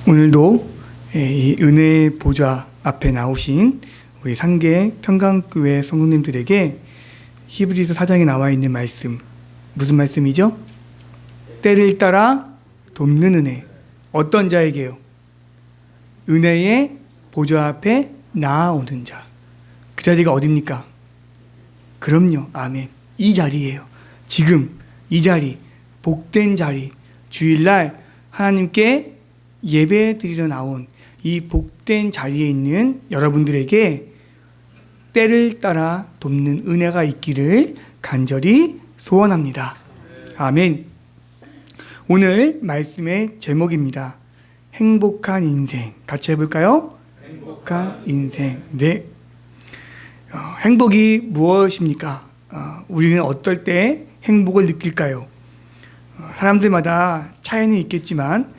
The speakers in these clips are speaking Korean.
오늘도 이 은혜의 보좌 앞에 나오신 우리 상계 평강교회 성도님들에게 히브리서 4장에 나와 있는 말씀, 무슨 말씀이죠? 때를 따라 돕는 은혜. 어떤 자에게요? 은혜의 보좌 앞에 나아오는 자. 그 자리가 어딥니까? 그럼요. 아멘. 이 자리예요. 지금 이 자리, 복된 자리, 주일날 하나님께 예배 드리러 나온 이 복된 자리에 있는 여러분들에게 때를 따라 돕는 은혜가 있기를 간절히 소원합니다. 아멘. 오늘 말씀의 제목입니다. 행복한 인생. 같이 해볼까요? 행복한 인생. 네. 행복이 무엇입니까? 우리는 어떨 때 행복을 느낄까요? 사람들마다 차이는 있겠지만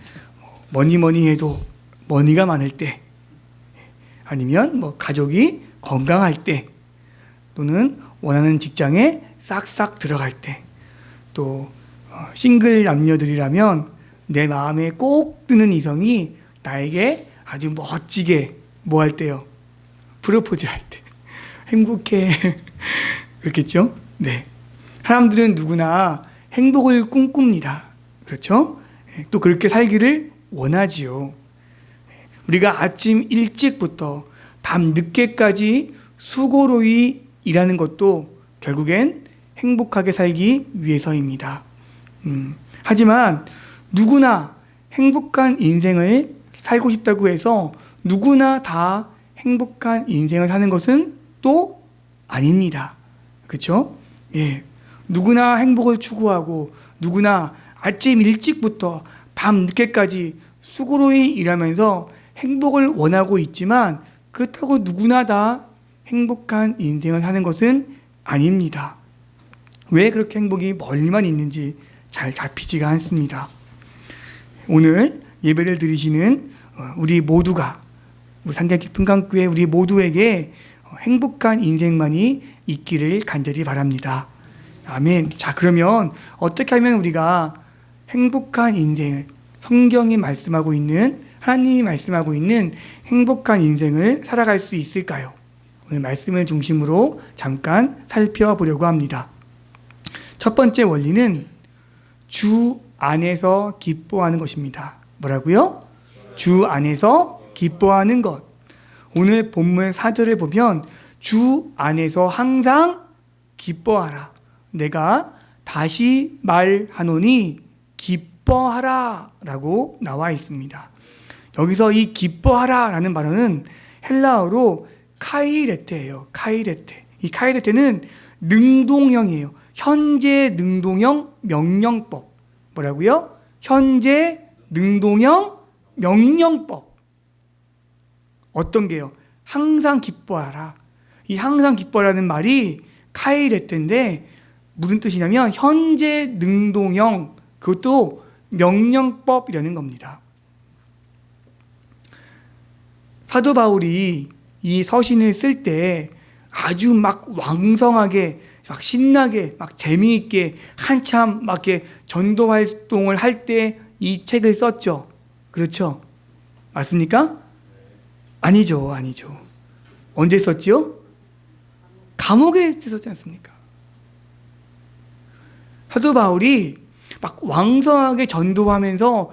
뭐니 해도 머니가 많을 때, 아니면 가족이 건강할 때, 또는 원하는 직장에 싹싹 들어갈 때, 또 싱글 남녀들이라면 내 마음에 꼭 드는 이성이 나에게 아주 멋지게 뭐 할 때요? 프로포즈 할 때. 행복해. 그렇겠죠? 네. 사람들은 누구나 행복을 꿈꿉니다. 그렇죠? 또 그렇게 살기를 원하지요. 우리가 아침 일찍부터 밤 늦게까지 수고로이 일하는 것도 결국엔 행복하게 살기 위해서입니다. 하지만 누구나 행복한 인생을 살고 싶다고 해서 누구나 다 행복한 인생을 사는 것은 또 아닙니다. 그렇죠? 예. 누구나 행복을 추구하고 누구나 아침 일찍부터 밤 늦게까지 수고로이 일하면서 행복을 원하고 있지만 그렇다고 누구나 다 행복한 인생을 사는 것은 아닙니다. 왜 그렇게 행복이 멀리만 있는지 잘 잡히지가 않습니다. 오늘 예배를 드리시는 우리 모두가, 우리 상계 평강교회 우리 모두에게 행복한 인생만이 있기를 간절히 바랍니다. 아멘. 자, 그러면 어떻게 하면 우리가 행복한 인생을, 성경이 말씀하고 있는, 하나님이 말씀하고 있는 행복한 인생을 살아갈 수 있을까요? 오늘 말씀을 중심으로 잠깐 살펴보려고 합니다. 첫 번째 원리는 주 안에서 기뻐하는 것입니다. 뭐라고요? 주 안에서 기뻐하는 것. 오늘 본문 4절을 보면 주 안에서 항상 기뻐하라. 내가 다시 말하노니 기뻐하라 라고 나와 있습니다. 여기서 이 기뻐하라 라는 발언은 헬라어로 카이레테예요. 카이레테. 이 카이레테는 능동형이에요. 현재 능동형 명령법. 뭐라고요? 현재 능동형 명령법. 어떤 게요? 항상 기뻐하라. 이 항상 기뻐라는 말이 카이레테인데 무슨 뜻이냐면 현재 능동형, 그것도 명령법이라는 겁니다. 사도 바울이 이 서신을 쓸 때 아주 막 왕성하게, 막 신나게, 막 재미있게 한참 막 이렇게 전도 활동을 할 때 이 책을 썼죠. 그렇죠? 맞습니까? 아니죠. 언제 썼지요? 감옥에 썼지 않습니까? 사도 바울이 막 왕성하게 전도하면서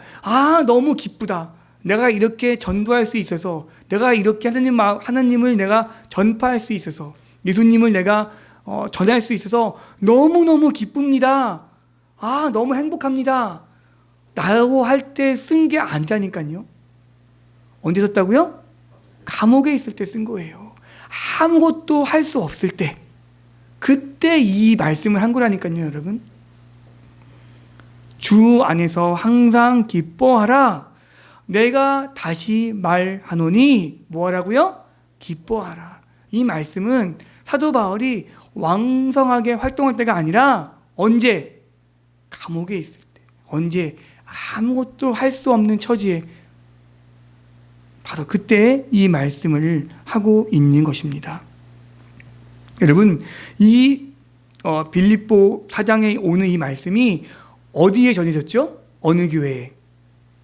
너무 기쁘다. 내가 이렇게 전도할 수 있어서, 내가 이렇게 하나님을 내가 전파할 수 있어서, 예수님을 내가 전할 수 있어서 너무너무 기쁩니다. 너무 행복합니다. 라고 할 때 쓴 게 아니라니까요. 언제 썼다고요? 감옥에 있을 때 쓴 거예요. 아무것도 할 수 없을 때. 그때 이 말씀을 한 거라니까요, 여러분. 주 안에서 항상 기뻐하라. 내가 다시 말하노니 뭐하라고요? 기뻐하라. 이 말씀은 사도 바울이 왕성하게 활동할 때가 아니라 언제? 감옥에 있을 때. 언제? 아무것도 할 수 없는 처지에 바로 그때 이 말씀을 하고 있는 것입니다. 여러분, 이 빌립보 4장에 오는 이 말씀이 어디에 전해졌죠? 어느 교회에?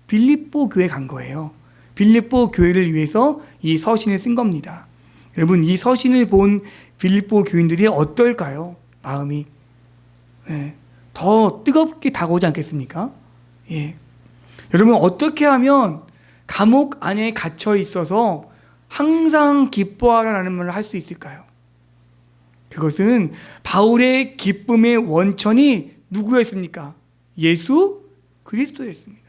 빌립보 교회 간 거예요. 빌립보 교회를 위해서 이 서신을 쓴 겁니다. 여러분, 이 서신을 본 빌립보 교인들이 어떨까요? 마음이 더 뜨겁게 다가오지 않겠습니까? 여러분, 어떻게 하면 감옥 안에 갇혀 있어서 항상 기뻐하라는 말을 할 수 있을까요? 그것은 바울의 기쁨의 원천이 누구였습니까? 예수 그리스도였습니다.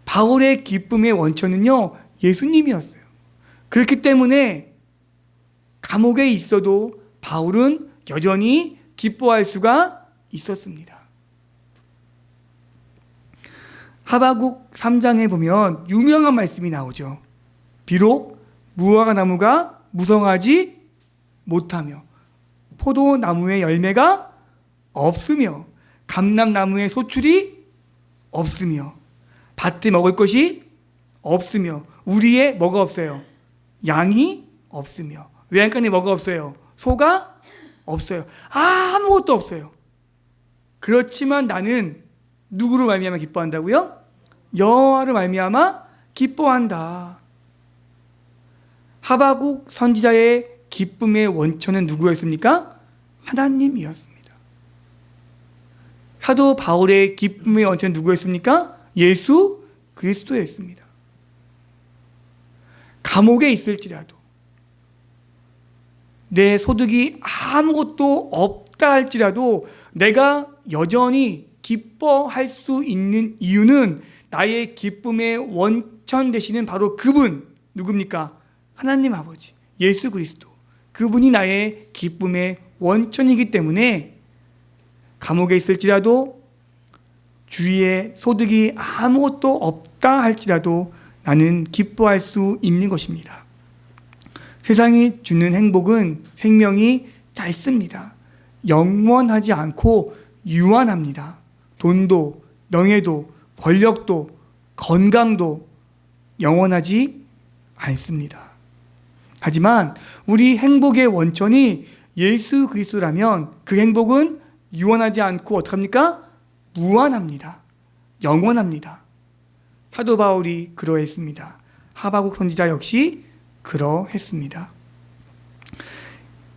바울의 기쁨의 원천은요, 예수님이었어요. 그렇기 때문에 감옥에 있어도 바울은 여전히 기뻐할 수가 있었습니다. 하바국 3장에 보면 유명한 말씀이 나오죠. 비록 무화과 나무가 무성하지 못하며 포도나무의 열매가 없으며 감람나무의 소출이 없으며 밭에 먹을 것이 없으며 우리의 뭐가 없어요? 양이 없으며 외양간에 뭐가 없어요? 소가 없어요. 아무것도 없어요. 그렇지만 나는 누구로 말미암아 기뻐한다고요? 여호와로 말미암아 기뻐한다. 하바국 선지자의 기쁨의 원천은 누구였습니까? 하나님이었습니다. 사도 바울의 기쁨의 원천은 누구였습니까? 예수 그리스도였습니다. 감옥에 있을지라도 내 소득이 아무것도 없다 할지라도 내가 여전히 기뻐할 수 있는 이유는 나의 기쁨의 원천 되시는 바로 그분, 누굽니까? 하나님 아버지, 예수 그리스도. 그분이 나의 기쁨의 원천이기 때문에 감옥에 있을지라도 주위에 소득이 아무것도 없다 할지라도 나는 기뻐할 수 있는 것입니다. 세상이 주는 행복은 생명이 짧습니다. 영원하지 않고 유한합니다. 돈도, 명예도, 권력도, 건강도 영원하지 않습니다. 하지만 우리 행복의 원천이 예수 그리스도라면 그 행복은 유한하지 않고 어떡합니까? 무한합니다. 영원합니다. 사도 바울이 그러했습니다. 하바국 선지자 역시 그러했습니다.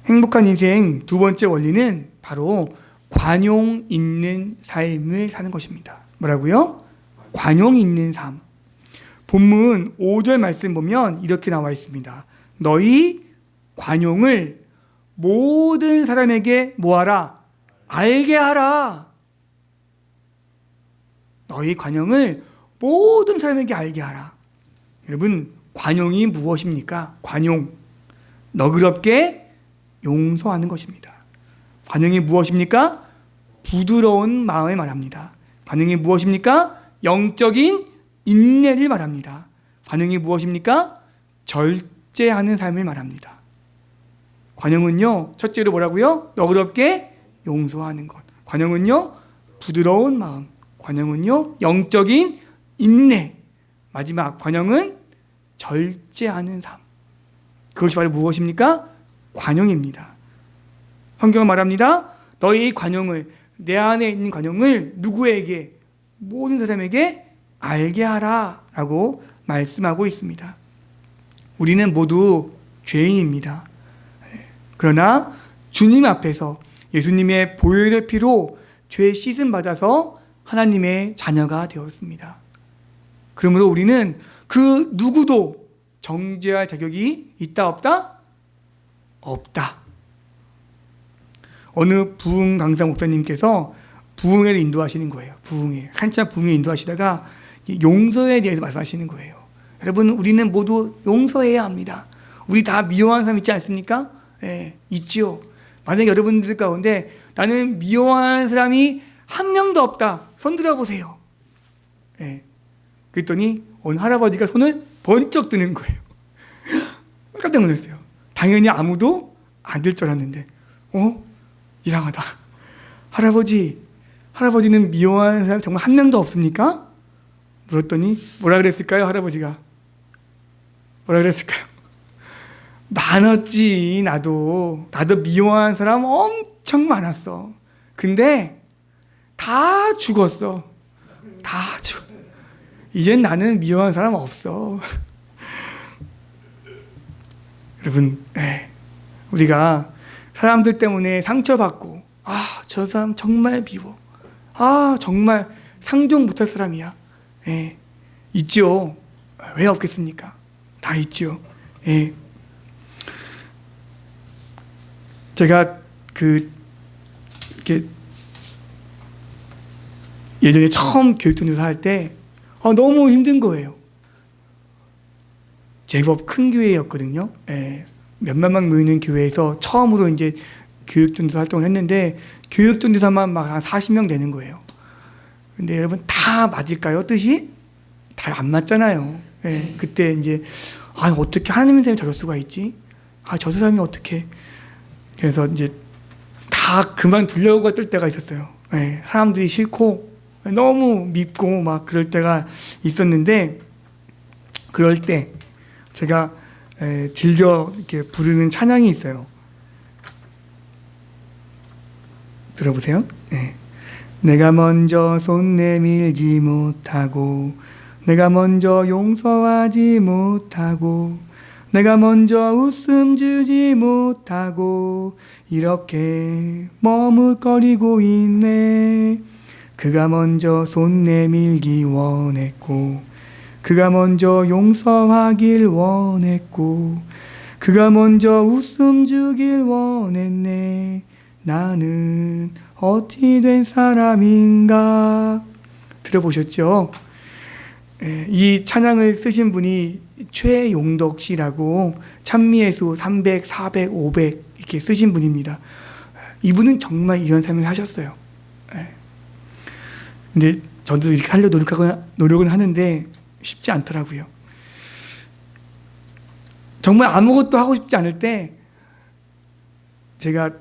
행복한 인생 두 번째 원리는 바로 관용 있는 삶을 사는 것입니다. 뭐라고요? 관용 있는 삶. 본문 5절 말씀 보면 이렇게 나와 있습니다. 너희 관용을 모든 사람에게 뭐하라? 알게 하라. 너희 관용을 모든 사람에게 알게 하라. 여러분, 관용이 무엇입니까? 관용, 너그럽게 용서하는 것입니다. 관용이 무엇입니까? 부드러운 마음을 말합니다. 관용이 무엇입니까? 영적인 인내를 말합니다. 관용이 무엇입니까? 절제하는 삶을 말합니다. 관용은요, 첫째로 뭐라고요? 너그럽게 용서하는 것. 관용은요, 부드러운 마음. 관용은요, 영적인 인내. 마지막 관용은 절제하는 삶. 그것이 바로 무엇입니까? 관용입니다. 성경은 말합니다. 너희 관용을, 내 안에 있는 관용을 누구에게? 모든 사람에게 알게 하라 라고 말씀하고 있습니다. 우리는 모두 죄인입니다. 그러나 주님 앞에서 예수님의 보혈의 피로 죄 씻음 받아서 하나님의 자녀가 되었습니다. 그러므로 우리는 그 누구도 정죄할 자격이 있다 없다? 없다. 어느 부흥 강사 목사님께서 부흥회를 인도하시는 거예요. 부흥회. 한참 부흥회 인도하시다가 용서에 대해서 말씀하시는 거예요. 여러분, 우리는 모두 용서해야 합니다. 우리 다 미워하는 사람 있지 않습니까? 네, 있지요. 만약에 여러분들 가운데 나는 미워하는 사람이 한 명도 없다. 손 들어보세요. 네. 그랬더니 어느 할아버지가 손을 번쩍 드는 거예요. 깜짝 놀랐어요. 당연히 아무도 안 들 줄 알았는데, 이상하다. 할아버지는 미워하는 사람 정말 한 명도 없습니까? 물었더니 뭐라 그랬을까요? 할아버지가 뭐라 그랬을까요? 많았지. 나도 미워하는 사람 엄청 많았어. 근데 다 죽었어. 이젠 나는 미워하는 사람 없어. 여러분, 우리가 사람들 때문에 상처받고, 저 사람 정말 미워. 정말 상종 못할 사람이야. 있죠. 왜 없겠습니까? 다 있죠. 제가 이렇게 예전에 처음 교육전도사 할 때 너무 힘든 거예요. 제법 큰 교회였거든요. 몇만명 모이는 교회에서 처음으로 이제 교육전도사 활동을 했는데 교육전도사만 막 한 40명 되는 거예요. 근데 여러분 다 맞을까요? 뜻이? 다 안 맞잖아요. 그때 이제 어떻게 하나님의 사람이 저럴 수가 있지? 저 사람이 어떻게? 그래서 이제 다 그만두려고 했을 때가 있었어요. 사람들이 싫고 너무 밉고 막 그럴 때가 있었는데, 그럴 때 제가 즐겨 이렇게 부르는 찬양이 있어요. 들어보세요. 내가 먼저 손 내밀지 못하고, 내가 먼저 용서하지 못하고, 내가 먼저 웃음 주지 못하고 이렇게 머뭇거리고 있네. 그가 먼저 손 내밀기 원했고, 그가 먼저 용서하길 원했고, 그가 먼저 웃음 주길 원했네. 나는 어찌 된 사람인가. 들어보셨죠? 이 찬양을 쓰신 분이 최용덕 씨라고 찬미예수 300, 400, 500 이렇게 쓰신 분입니다. 이분은 정말 이런 삶을 하셨어요. 근데 저도 이렇게 하려고 노력은 하는데 쉽지 않더라고요. 정말 아무것도 하고 싶지 않을 때 제가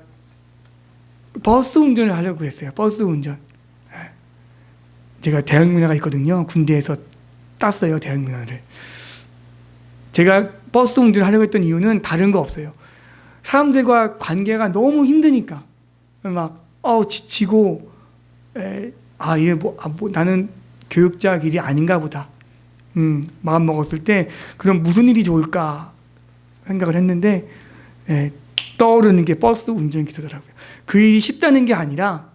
버스 운전을 하려고 했어요. 버스 운전. 제가 대학문화가 있거든요. 군대에서 땄어요, 대학문화를. 제가 버스 운전을 하려고 했던 이유는 다른 거 없어요. 사람들과 관계가 너무 힘드니까 막 지치고 이게 나는 교육자 길이 아닌가 보다. 마음 먹었을 때 그럼 무슨 일이 좋을까 생각을 했는데 떠오르는 게 버스 운전기사더라고요. 그 일이 쉽다는 게 아니라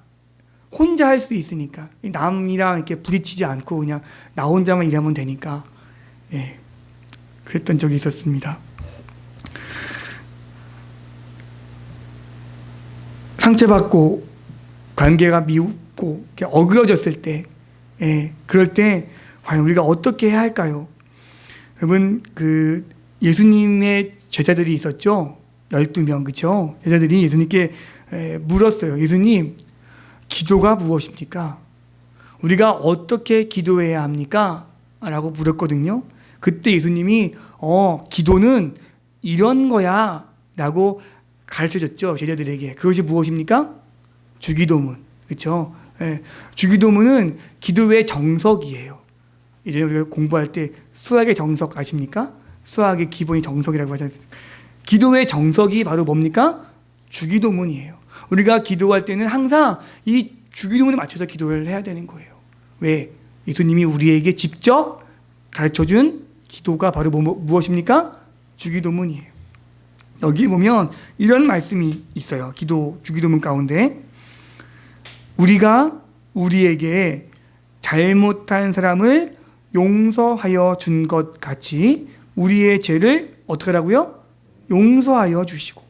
혼자 할 수 있으니까, 남이랑 이렇게 부딪히지 않고 그냥 나 혼자만 일하면 되니까, 그랬던 적이 있었습니다. 상처받고 관계가 미웃고 어그러졌을 때, 그럴 때 과연 우리가 어떻게 해야 할까요? 여러분, 예수님의 제자들이 있었죠. 12명, 그렇죠? 제자들이 예수님께 물었어요. 예수님, 기도가 무엇입니까? 우리가 어떻게 기도해야 합니까? 라고 물었거든요. 그때 예수님이 기도는 이런 거야 라고 가르쳐줬죠. 제자들에게. 그것이 무엇입니까? 주기도문. 그렇죠? 주기도문은 기도의 정석이에요. 이제 우리가 공부할 때 수학의 정석 아십니까? 수학의 기본이 정석이라고 하지 않습니까? 기도의 정석이 바로 뭡니까? 주기도문이에요. 우리가 기도할 때는 항상 이 주기도문에 맞춰서 기도를 해야 되는 거예요. 왜? 예수님이 우리에게 직접 가르쳐준 기도가 바로 무엇입니까? 주기도문이에요. 여기 보면 이런 말씀이 있어요. 주기도문 가운데 우리가 우리에게 잘못한 사람을 용서하여 준 것 같이 우리의 죄를 어떻게 하라고요? 용서하여 주시고.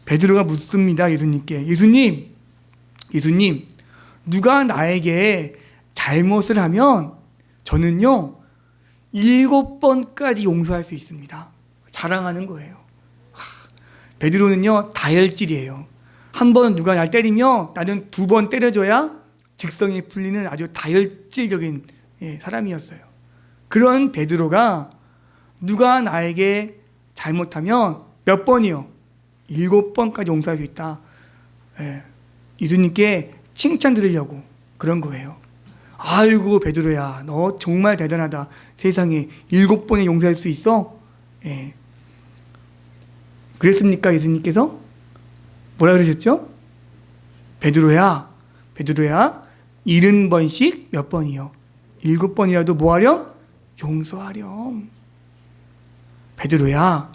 베드로가 묻습니다. 예수님께. 예수님, 누가 나에게 잘못을 하면 저는요 7번까지 용서할 수 있습니다. 자랑하는 거예요. 베드로는요 다혈질이에요. 한 번 누가 날 때리면 나는 2번 때려줘야 직성이 풀리는 아주 다혈질적인 사람이었어요. 그런 베드로가 누가 나에게 잘못하면 몇 번이요? 7번까지 용서할 수 있다. 예수님께 칭찬 드리려고 그런 거예요. 아이고 베드로야, 너 정말 대단하다. 세상에 7번에 용서할 수 있어? 그랬습니까? 예수님께서 뭐라 그러셨죠? 베드로야 70번씩 몇 번이요? 7번이라도 뭐 하렴? 용서하렴. 베드로야,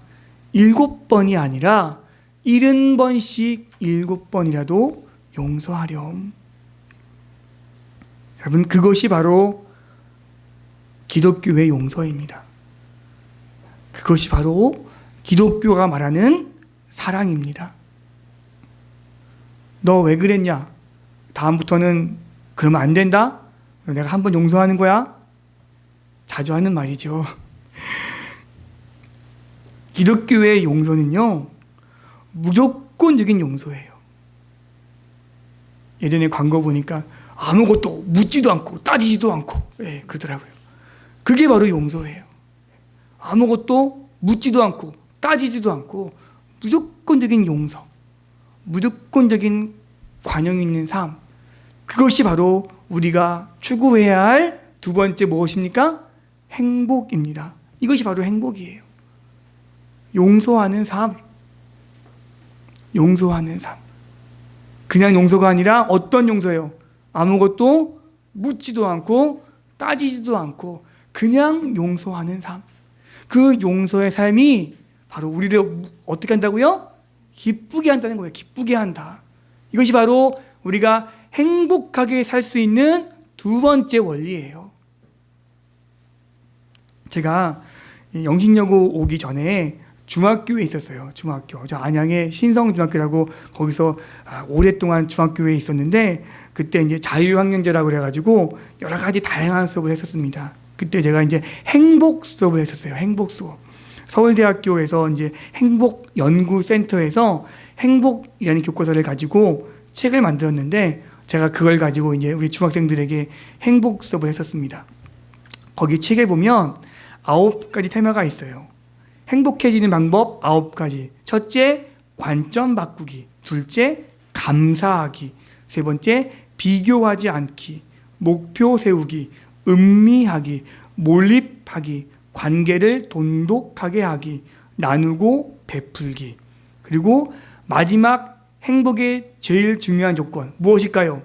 7번이 아니라 70번씩 7번이라도 용서하렴. 여러분, 그것이 바로 기독교의 용서입니다. 그것이 바로 기독교가 말하는 사랑입니다. 너 왜 그랬냐? 다음부터는 그러면 안 된다? 내가 한번 용서하는 거야? 자주 하는 말이죠. 기독교의 용서는요, 무조건적인 용서예요. 예전에 광고 보니까 아무것도 묻지도 않고 따지지도 않고, 그러더라고요. 그게 바로 용서예요. 아무것도 묻지도 않고 따지지도 않고 무조건적인 용서, 무조건적인 관용 있는 삶, 그것이 바로 우리가 추구해야 할 두 번째 무엇입니까? 행복입니다. 이것이 바로 행복이에요. 용서하는 삶, 용서하는 삶. 그냥 용서가 아니라 어떤 용서예요? 아무것도 묻지도 않고 따지지도 않고 그냥 용서하는 삶. 그 용서의 삶이 바로 우리를 어떻게 한다고요? 기쁘게 한다는 거예요. 기쁘게 한다. 이것이 바로 우리가 행복하게 살 수 있는 두 번째 원리예요. 제가 영신여고 오기 전에 중학교에 있었어요. 중학교. 저 안양의 신성중학교라고 거기서 오랫동안 중학교에 있었는데 그때 이제 자유학년제라고 그래가지고 여러 가지 다양한 수업을 했었습니다. 그때 제가 이제 행복 수업을 했었어요. 행복 수업. 서울대학교에서 이제 행복연구센터에서 행복이라는 교과서를 가지고 책을 만들었는데 제가 그걸 가지고 이제 우리 중학생들에게 행복 수업을 했었습니다. 거기 책에 보면 9가지 테마가 있어요. 행복해지는 방법 9가지. 첫째, 관점 바꾸기. 둘째, 감사하기. 세 번째, 비교하지 않기. 목표 세우기. 음미하기. 몰입하기. 관계를 돈독하게 하기. 나누고 베풀기. 그리고 마지막 행복의 제일 중요한 조건 무엇일까요?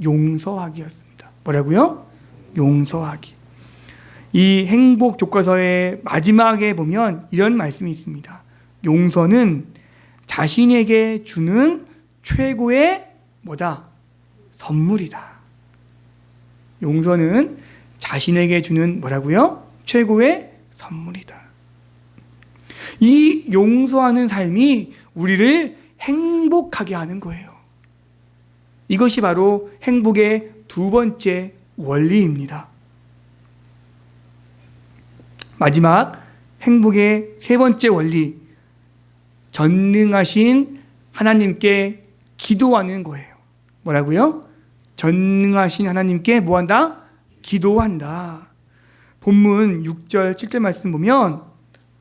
용서하기였습니다. 뭐라고요? 용서하기. 이 행복 교과서의 마지막에 보면 이런 말씀이 있습니다. 용서는 자신에게 주는 최고의 뭐다? 선물이다. 용서는 자신에게 주는 뭐라고요? 최고의 선물이다. 이 용서하는 삶이 우리를 행복하게 하는 거예요. 이것이 바로 행복의 두 번째 원리입니다. 마지막 행복의 세 번째 원리, 전능하신 하나님께 기도하는 거예요. 뭐라고요? 전능하신 하나님께 뭐한다? 기도한다. 본문 6절, 7절 말씀 보면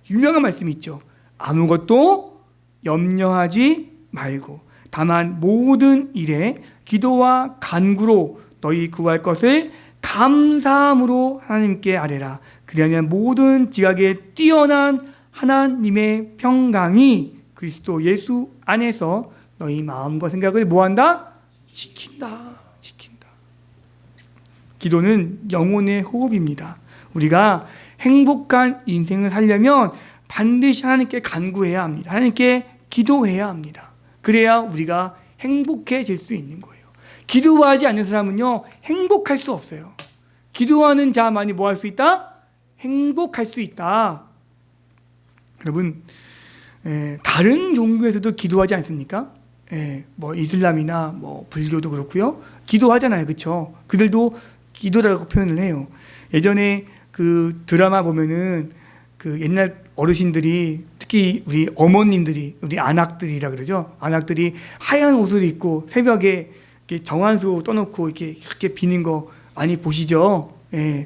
유명한 말씀이 있죠. 아무것도 염려하지 말고 다만 모든 일에 기도와 간구로 너희 구할 것을 감사함으로 하나님께 아뢰라. 그리하면 모든 지각에 뛰어난 하나님의 평강이 그리스도 예수 안에서 너희 마음과 생각을 뭐한다? 지킨다. 기도는 영혼의 호흡입니다. 우리가 행복한 인생을 살려면 반드시 하나님께 간구해야 합니다. 하나님께 기도해야 합니다. 그래야 우리가 행복해질 수 있는 거예요. 기도하지 않는 사람은요, 행복할 수 없어요. 기도하는 자만이 뭐 할 수 있다? 행복할 수 있다. 여러분, 다른 종교에서도 기도하지 않습니까? 뭐 이슬람이나 뭐 불교도 그렇고요. 기도하잖아요. 그렇죠? 그들도 기도라고 표현을 해요. 예전에 그 드라마 보면은 그 옛날 어르신들이 특히 우리 어머님들이 우리 안악들이라 그러죠. 안악들이 하얀 옷을 입고 새벽에 이렇게 정한수 떠놓고 이렇게 비는 거 많이 보시죠.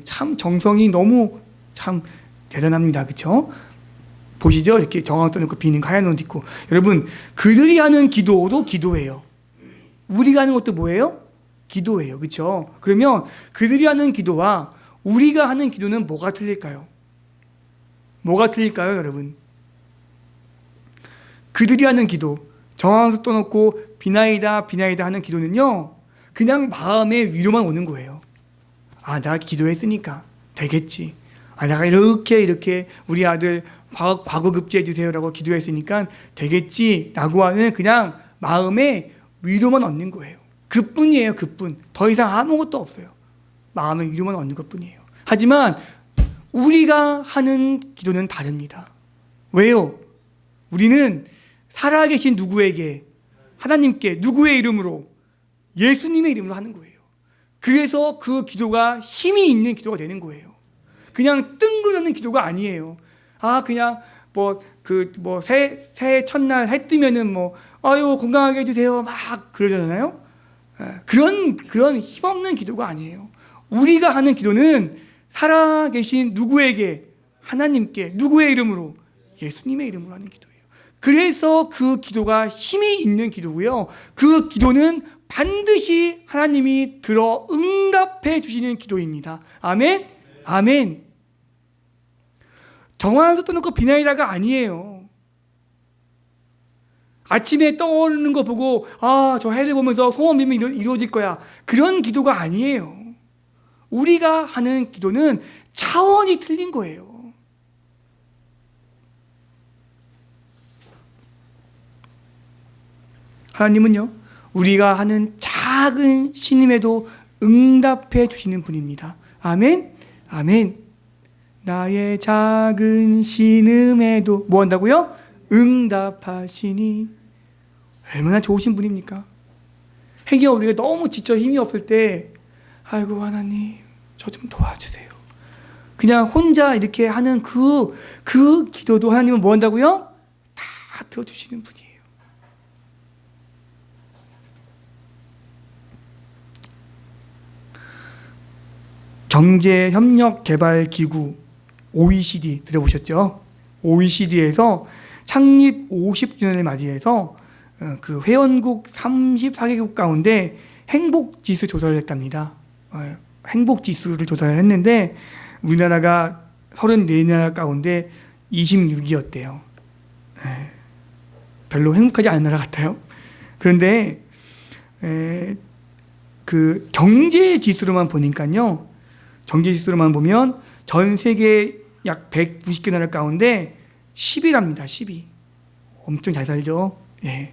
참 정성이 너무 참 대단합니다. 그렇죠? 보시죠? 이렇게 정한수 떠놓고 비는 거 하얀 옷 입고. 여러분, 그들이 하는 기도도 기도예요. 우리가 하는 것도 뭐예요? 기도예요. 그렇죠? 그러면 그들이 하는 기도와 우리가 하는 기도는 뭐가 틀릴까요? 뭐가 틀릴까요, 여러분? 그들이 하는 기도, 정한수 떠놓고 비나이다 하는 기도는요, 그냥 마음의 위로만 오는 거예요. 아, 내가 기도했으니까 되겠지. 아, 내가 이렇게 우리 아들 과거급제해 주세요라고 기도했으니까 되겠지라고 하는 그냥 마음에 위로만 얻는 거예요. 그뿐이에요. 그뿐. 더 이상 아무것도 없어요. 마음의 위로만 얻는 것뿐이에요. 하지만 우리가 하는 기도는 다릅니다. 왜요? 우리는 살아계신 누구에게, 하나님께 누구의 이름으로? 예수님의 이름으로 하는 거예요. 그래서 그 기도가 힘이 있는 기도가 되는 거예요. 그냥 뜬금없는 기도가 아니에요. 아, 그냥 새해 첫날 해 뜨면은 아유, 건강하게 해주세요. 막 그러잖아요. 그런 힘없는 기도가 아니에요. 우리가 하는 기도는 살아계신 누구에게? 하나님께. 누구의 이름으로? 예수님의 이름으로 하는 기도예요. 그래서 그 기도가 힘이 있는 기도고요. 그 기도는 반드시 하나님이 들어 응답해 주시는 기도입니다. 아멘? 아멘. 정화에서 떠놓고 비나이다가 아니에요. 아침에 떠오르는 거 보고 아, 저 해를 보면서 소원 빌면 이루어질 거야. 그런 기도가 아니에요. 우리가 하는 기도는 차원이 틀린 거예요. 하나님은요, 우리가 하는 작은 신임에도 응답해 주시는 분입니다. 아멘? 아멘. 나의 작은 신음에도 뭐 한다고요? 응답하시니. 얼마나 좋으신 분입니까? 행여 우리가 너무 지쳐 힘이 없을 때 아이고 하나님 저 좀 도와주세요. 그냥 혼자 이렇게 하는 그 기도도 하나님은 뭐 한다고요? 다 들어주시는 분이에요. 경제협력개발기구 OECD 들어보셨죠? OECD에서 창립 50주년을 맞이해서 그 회원국 34개국 가운데 행복지수 조사를 했답니다. 행복지수를 조사를 했는데 우리나라가 34나라 가운데 26위였대요. 별로 행복하지 않은 나라 같아요. 그런데 그 경제지수로만 보니까요, 경제지수로만 보면 전 세계 약 190개 나라 가운데 10위랍니다. 10위. 엄청 잘 살죠. 예.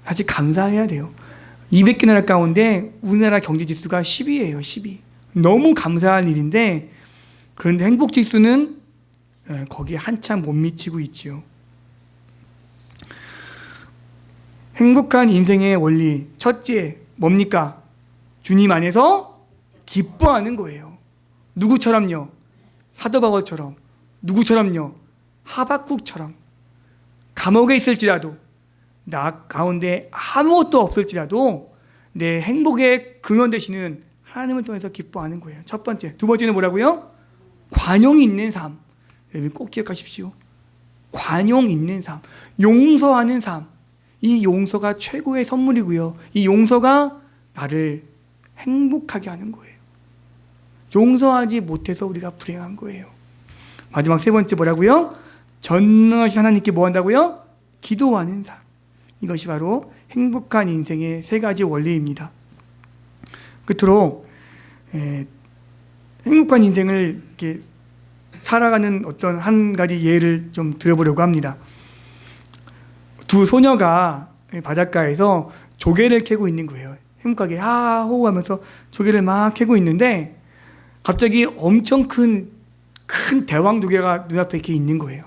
사실 감사해야 돼요. 200개 나라 가운데 우리나라 경제지수가 10위예요. 10위. 너무 감사한 일인데, 그런데 행복지수는 거기에 한참 못 미치고 있지요. 행복한 인생의 원리 첫째 뭡니까? 주님 안에서 기뻐하는 거예요. 누구처럼요? 사도 바울처럼. 누구처럼요? 하박국처럼. 감옥에 있을지라도, 나 가운데 아무것도 없을지라도 내 행복의 근원 되시는 하나님을 통해서 기뻐하는 거예요. 첫 번째. 두 번째는 뭐라고요? 관용이 있는 삶. 여러분 꼭 기억하십시오. 관용 있는 삶. 용서하는 삶. 이 용서가 최고의 선물이고요. 이 용서가 나를 행복하게 하는 거예요. 용서하지 못해서 우리가 불행한 거예요. 마지막 세 번째 뭐라고요? 전능하신 하나님께 뭐 한다고요? 기도하는 삶. 이것이 바로 행복한 인생의 세 가지 원리입니다. 끝으로 행복한 인생을 이렇게 살아가는 어떤 한 가지 예를 좀 들어보려고 합니다. 두 소녀가 바닷가에서 조개를 캐고 있는 거예요. 행복하게 하호 하면서 조개를 막 캐고 있는데 갑자기 엄청 큰 대왕 조개가 눈앞에 이렇게 있는 거예요.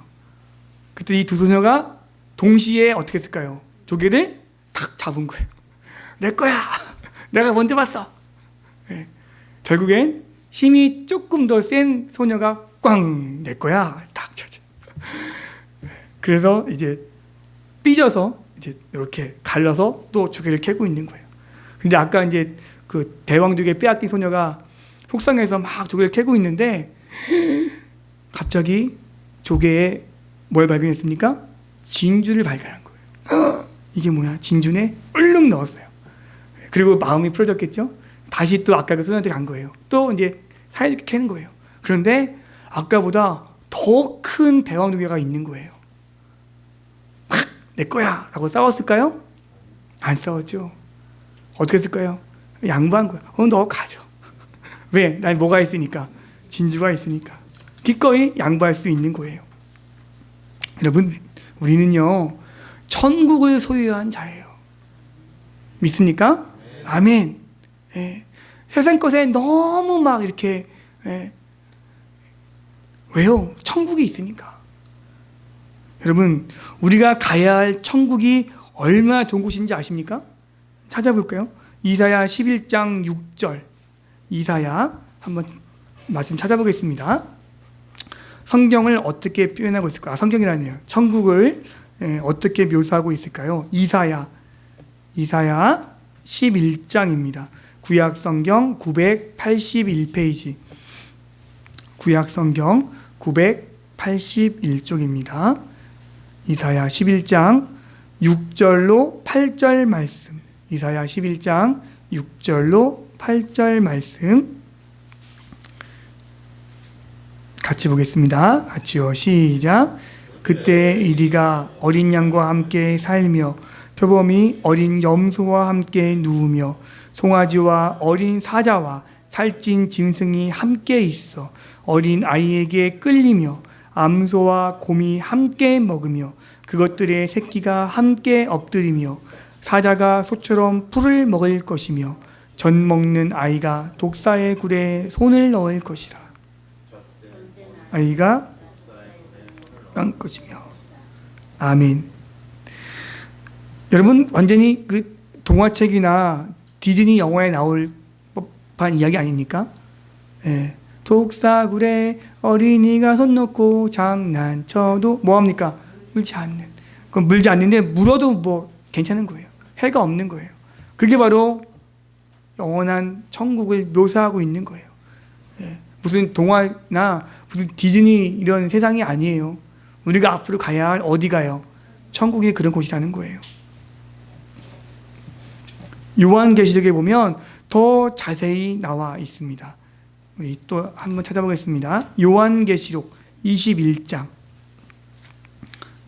그때 이 두 소녀가 동시에 어떻게 했을까요? 조개를 탁 잡은 거예요. 내 거야. 내가 먼저 봤어. 네. 결국엔 힘이 조금 더 센 소녀가 꽝, 내 거야. 딱 쳐져. 그래서 이제 삐져서 이제 이렇게 갈라서 또 조개를 캐고 있는 거예요. 근데 아까 이제 그 대왕 조개 빼앗긴 소녀가 속상해서 막 조개를 캐고 있는데 갑자기 조개에 뭘 발견했습니까? 진주를 발견한 거예요. 이게 뭐야? 진주네? 얼른 넣었어요. 그리고 마음이 풀어졌겠죠? 다시 또 아까 그 소녀한테 간 거예요. 또 이제 사이좋게 캐는 거예요. 그런데 아까보다 더 큰 대왕 조개가 있는 거예요. 내 거야! 라고 싸웠을까요? 안 싸웠죠. 어떻게 했을까요? 양보한 거예요. 너 가져. 왜? 난 뭐가 있으니까? 진주가 있으니까. 기꺼이 양보할 수 있는 거예요. 여러분, 우리는요, 천국을 소유한 자예요. 믿습니까? 아멘. 예. 세상 것에 너무 막 이렇게, 예. 왜요? 천국이 있으니까. 여러분, 우리가 가야 할 천국이 얼마나 좋은 곳인지 아십니까? 찾아볼까요? 이사야 11장 6절. 이사야 한번 말씀 찾아보겠습니다. 성경을 어떻게 표현하고 있을까? 성경이라네요. 천국을 어떻게 묘사하고 있을까요? 이사야 11장입니다. 구약 성경 981페이지. 구약 성경 981쪽입니다. 이사야 11장 6절로 8절 말씀. 이사야 11장 6절로 8절 말씀 같이 보겠습니다. 같이요. 시작. 그때 이리가 어린 양과 함께 살며 표범이 어린 염소와 함께 누우며 송아지와 어린 사자와 살찐 짐승이 함께 있어 어린 아이에게 끌리며 암소와 곰이 함께 먹으며 그것들의 새끼가 함께 엎드리며 사자가 소처럼 풀을 먹을 것이며 젖 먹는 아이가 독사의 굴에 손을 넣을 것이라. 아이가 깡 것이며. 아멘. 여러분, 완전히 그 동화책이나 디즈니 영화에 나올 법한 이야기 아닙니까? 예. 독사굴에 어린이가 손 놓고 장난쳐도 뭐합니까? 물지 않는. 그럼 물지 않는데 물어도 뭐 괜찮은 거예요. 해가 없는 거예요. 그게 바로 영원한 천국을 묘사하고 있는 거예요. 예. 무슨 동화나 무슨 디즈니 이런 세상이 아니에요. 우리가 앞으로 가야 할 어디 가요? 천국에 그런 곳이라는 거예요. 요한계시록에 보면 더 자세히 나와 있습니다. 우리 또 한번 찾아보겠습니다. 요한계시록 21장.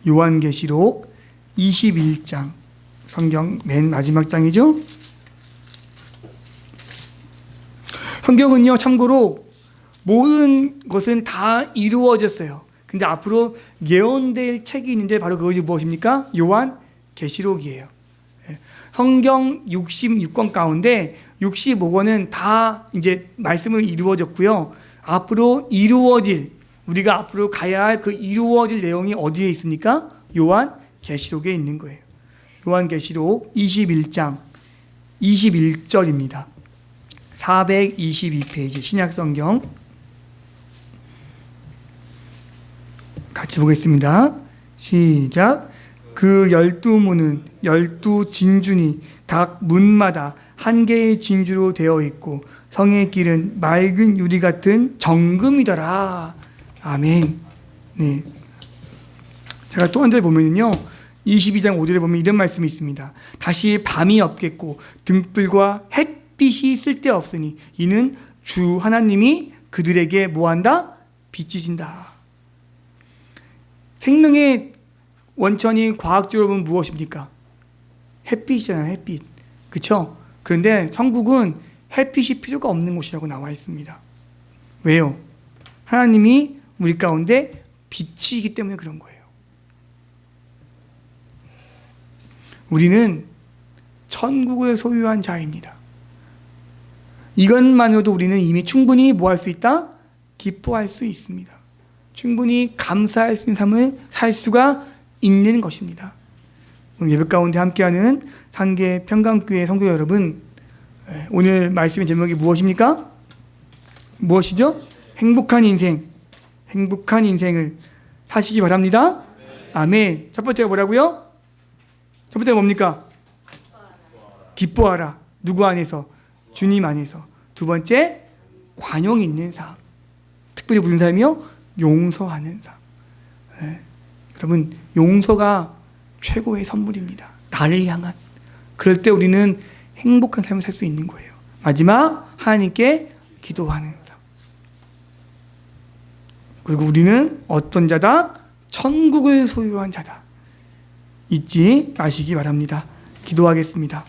요한계시록 21장. 성경 맨 마지막 장이죠. 성경은요, 참고로 모든 것은 다 이루어졌어요. 근데 앞으로 예언될 책이 있는데 바로 그것이 무엇입니까? 요한계시록이에요. 성경 66권 가운데 65권은 다 이제 말씀을 이루어졌고요. 앞으로 이루어질, 우리가 앞으로 가야 할 그 이루어질 내용이 어디에 있습니까? 요한계시록에 있는 거예요. 요한계시록 21장 21절입니다. 422페이지 신약성경 같이 보겠습니다. 시작. 그 12문은 12진주니 각 문마다 한 개의 진주로 되어 있고 성의 길은 맑은 유리 같은 정금이더라. 아멘. 네. 제가 또 한 절 보면요. 22장 5절에 보면 이런 말씀이 있습니다. 다시 밤이 없겠고 등불과 햇빛이 쓸데없으니 이는 주 하나님이 그들에게 뭐한다? 빛이신다. 생명의 원천이 과학적으로 보면 무엇입니까? 햇빛이잖아요. 햇빛. 그렇죠? 그런데 천국은 햇빛이 필요가 없는 곳이라고 나와 있습니다. 왜요? 하나님이 우리 가운데 빛이기 때문에 그런 거예요. 우리는 천국을 소유한 자입니다. 이것만으로도 우리는 이미 충분히 뭐 할 수 있다? 기뻐할 수 있습니다. 충분히 감사할 수 있는 삶을 살 수가 있는 것입니다. 오늘 예배 가운데 함께하는 상계 평강교회 성도 여러분, 오늘 말씀의 제목이 무엇입니까? 무엇이죠? 행복한 인생. 행복한 인생을 사시기 바랍니다. 아멘. 첫 번째가 뭐라고요? 첫 번째가 뭡니까? 기뻐하라. 누구 안에서? 주님 안에서. 두 번째, 관용 있는 삶. 특별히 무슨 삶이요? 용서하는 삶. 여러분, 용서가 최고의 선물입니다. 나를 향한. 그럴 때 우리는 행복한 삶을 살 수 있는 거예요. 마지막, 하나님께 기도하는 삶. 그리고 우리는 어떤 자다? 천국을 소유한 자다. 잊지 마시기 바랍니다. 기도하겠습니다.